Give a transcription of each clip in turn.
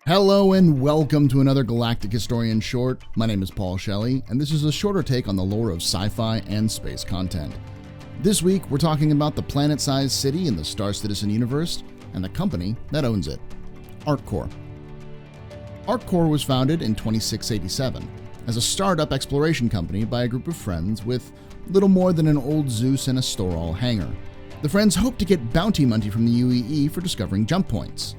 Hello and welcome to another Galactic Historian short. My name is Paul Shelley, and this is a shorter take on the lore of sci-fi and space content. This week, we're talking about the planet-sized city in the Star Citizen universe and the company that owns it, ArcCorp. ArcCorp was founded in 2687 as a startup exploration company by a group of friends with little more than an old Zeus and a Storall hangar. The friends hoped to get bounty money from the UEE for discovering jump points.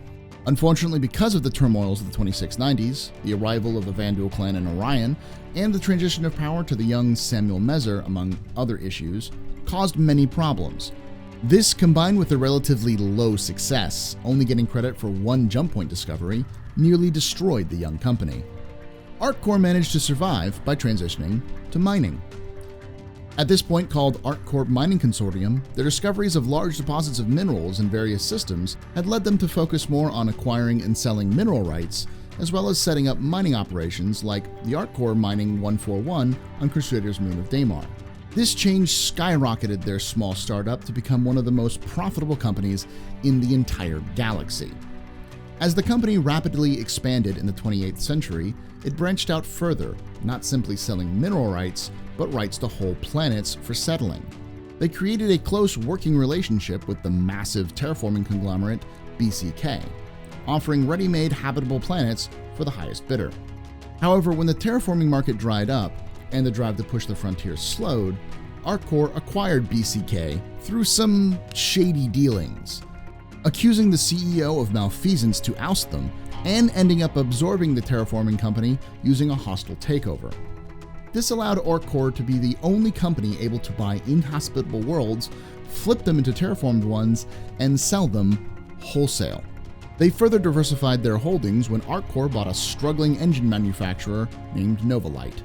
Unfortunately, because of the turmoils of the 2690s, the arrival of the Vanduul clan in Orion, and the transition of power to the young Samuel Mezer, among other issues, caused many problems. This, combined with a relatively low success, only getting credit for one jump point discovery, nearly destroyed the young company. ArcCorp managed to survive by transitioning to mining. At this point, called ArcCorp Mining Consortium, their discoveries of large deposits of minerals in various systems had led them to focus more on acquiring and selling mineral rights, as well as setting up mining operations like the ArcCorp Mining 141 on CRUSADER's moon of Daymar. This change skyrocketed their small startup to become one of the most profitable companies in the entire galaxy. As the company rapidly expanded in the 28th century, it branched out further, not simply selling mineral rights, but rights to whole planets for settling. They created a close working relationship with the massive terraforming conglomerate BCK, offering ready-made habitable planets for the highest bidder. However, when the terraforming market dried up and the drive to push the frontier slowed, ArcCorp acquired BCK through some shady dealings, accusing the CEO of malfeasance to oust them, and ending up absorbing the terraforming company using a hostile takeover. This allowed ArcCorp to be the only company able to buy inhospitable worlds, flip them into terraformed ones, and sell them wholesale. They further diversified their holdings when ArcCorp bought a struggling engine manufacturer named Novolite.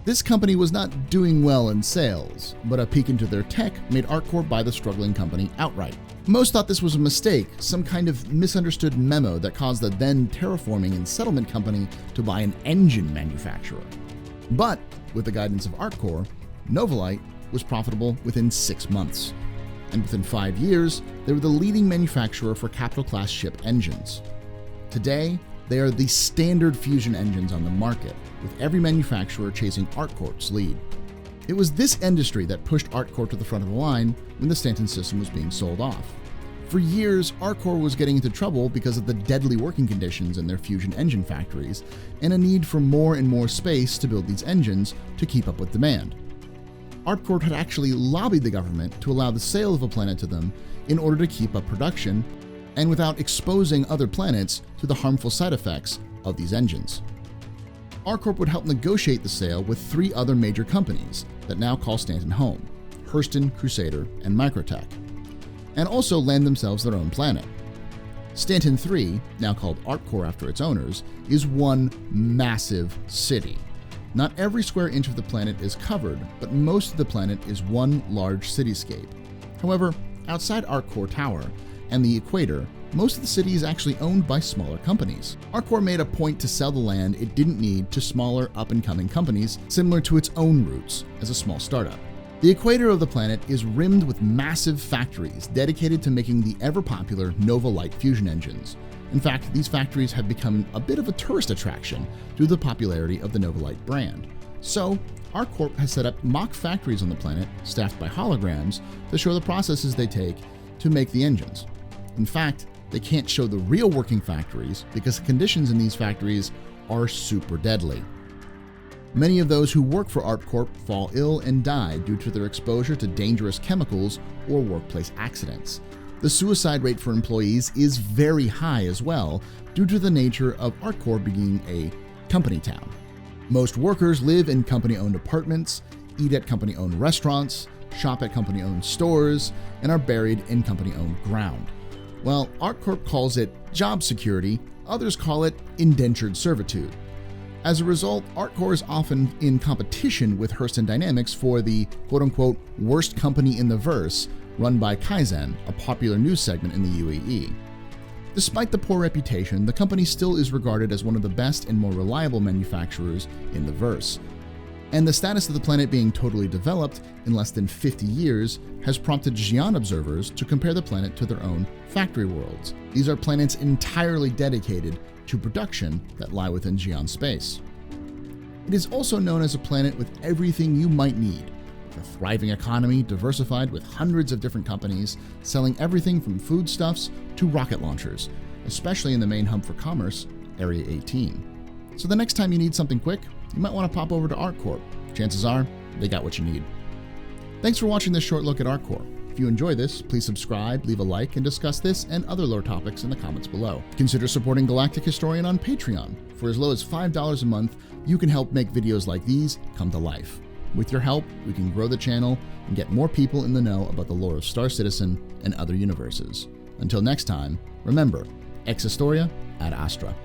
This company was not doing well in sales, but a peek into their tech made ArcCorp buy the struggling company outright. Most thought this was a mistake, some kind of misunderstood memo that caused the then terraforming and settlement company to buy an engine manufacturer. But, with the guidance of ArcCorp, Novolite was profitable within 6 months. And within 5 years, they were the leading manufacturer for capital-class ship engines. Today, they are the standard fusion engines on the market, with every manufacturer chasing ArcCorp's lead. It was this industry that pushed ArcCorp to the front of the line when the Stanton system was being sold off. For years, ArcCorp was getting into trouble because of the deadly working conditions in their fusion engine factories and a need for more and more space to build these engines to keep up with demand. ArcCorp had actually lobbied the government to allow the sale of a planet to them in order to keep up production and without exposing other planets to the harmful side effects of these engines. ArcCorp would help negotiate the sale with 3 other major companies that now call Stanton home: Hurston, CRUSADER, and Microtech, and also land themselves their own planet. Stanton 3, now called ArcCorp after its owners, is one massive city. Not every square inch of the planet is covered, but most of the planet is one large cityscape. However, outside ArcCorp Tower and the equator, most of the city is actually owned by smaller companies. ArcCorp made a point to sell the land it didn't need to smaller up-and-coming companies similar to its own roots as a small startup. The equator of the planet is rimmed with massive factories dedicated to making the ever-popular Novolite fusion engines. In fact, these factories have become a bit of a tourist attraction due to the popularity of the Novolite brand. So, ArcCorp has set up mock factories on the planet, staffed by holograms, to show the processes they take to make the engines. In fact, they can't show the real working factories because the conditions in these factories are super deadly. Many of those who work for ArcCorp fall ill and die due to their exposure to dangerous chemicals or workplace accidents. The suicide rate for employees is very high as well, due to the nature of ArcCorp being a company town. Most workers live in company-owned apartments, eat at company-owned restaurants, shop at company-owned stores, and are buried in company-owned ground. While ArcCorp calls it job security, others call it indentured servitude. As a result, ArcCorp is often in competition with Hurston Dynamics for the quote-unquote worst company in the verse, run by Kaizen, a popular news segment in the UAE. Despite the poor reputation, the company still is regarded as one of the best and more reliable manufacturers in the verse. And the status of the planet being totally developed in less than 50 years has prompted Xi'an observers to compare the planet to their own factory worlds. These are planets entirely dedicated to production that lie within Xi'an space. It is also known as a planet with everything you might need, with a thriving economy diversified with hundreds of different companies selling everything from foodstuffs to rocket launchers, especially in the main hub for commerce, Area 18. So the next time you need something quick, you might want to pop over to ArcCorp. Chances are, they got what you need. Thanks for watching this short look at ArcCorp. If you enjoy this, please subscribe, leave a like, and discuss this and other lore topics in the comments below. Consider supporting Galactic Historian on Patreon. For as low as $5 a month, you can help make videos like these come to life. With your help, we can grow the channel and get more people in the know about the lore of Star Citizen and other universes. Until next time, remember, ex historia ad astra.